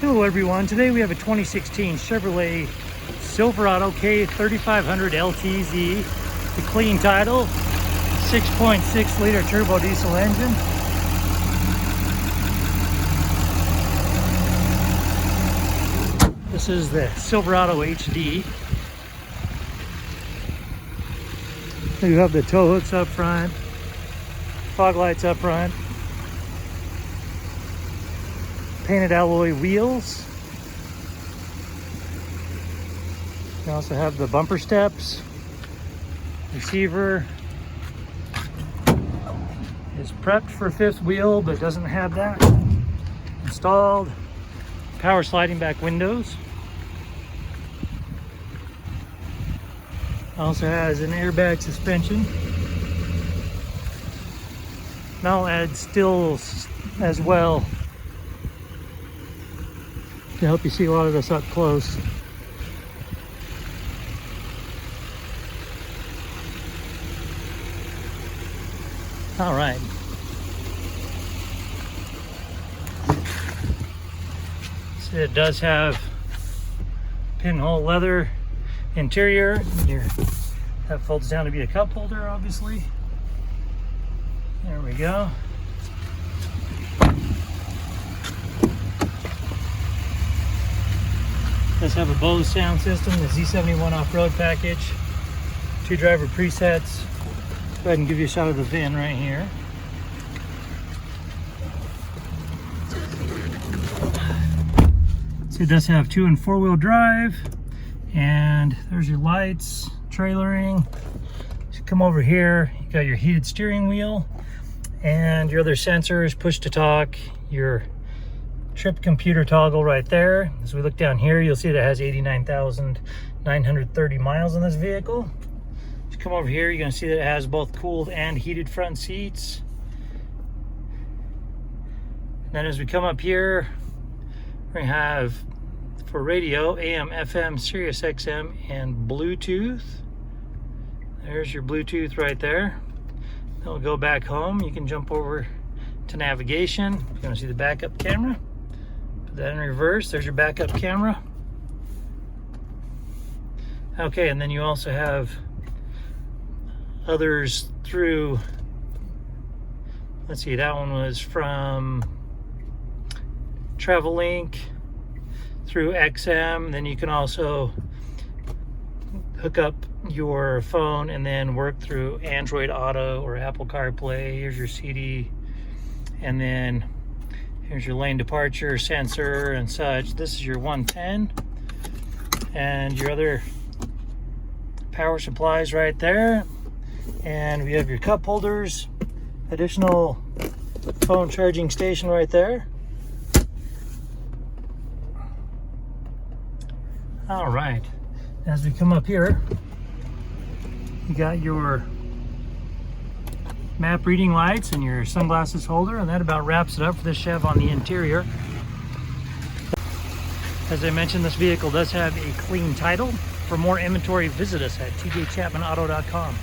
Hello everyone, today we have a 2016 Chevrolet Silverado K3500 LTZ, the clean title, 6.6 liter turbo diesel engine. This is the Silverado HD. You have the tow hooks up front, fog lights up front, painted alloy wheels. You also have the bumper steps. Receiver is prepped for fifth wheel but doesn't have that installed. Power sliding back windows. Also has an airbag suspension. Now I'll add stills as well to help you see a lot of this up close. All right. So it does have pinhole leather interior. That folds down to be a cup holder, obviously. There we go. Does have a Bose sound system, the Z71 off-road package, 2 driver presets. Go ahead and give you a shot of the VIN right here. So it does have 2- and 4-wheel drive, and there's your lights, trailering. So come over here, you got your heated steering wheel, and your other sensors, push to talk, your trip computer toggle right there. As we look down here, you'll see that it has 89,930 miles on this vehicle. If you come over here, you're going to see that it has both cooled and heated front seats. And then as we come up here, we're going to have for radio, AM, FM, Sirius XM, and Bluetooth. There's your Bluetooth right there. Then we'll go back home. You can jump over to navigation. You're going to see the backup camera. Put that in reverse. There's your backup camera. Okay, and then you also have others through, let's see, that one was from TravelLink through XM. Then you can also hook up your phone and then work through Android Auto or Apple CarPlay. Here's your CD, and then here's your lane departure sensor and such. This is your 110, and your other power supplies right there. And we have your cup holders, additional phone charging station right there. All right, as we come up here, you got your map reading lights and your sunglasses holder, and that about wraps it up for this Chev on the interior. As I mentioned, this vehicle does have a clean title. For more inventory, visit us at tjchapmanauto.com.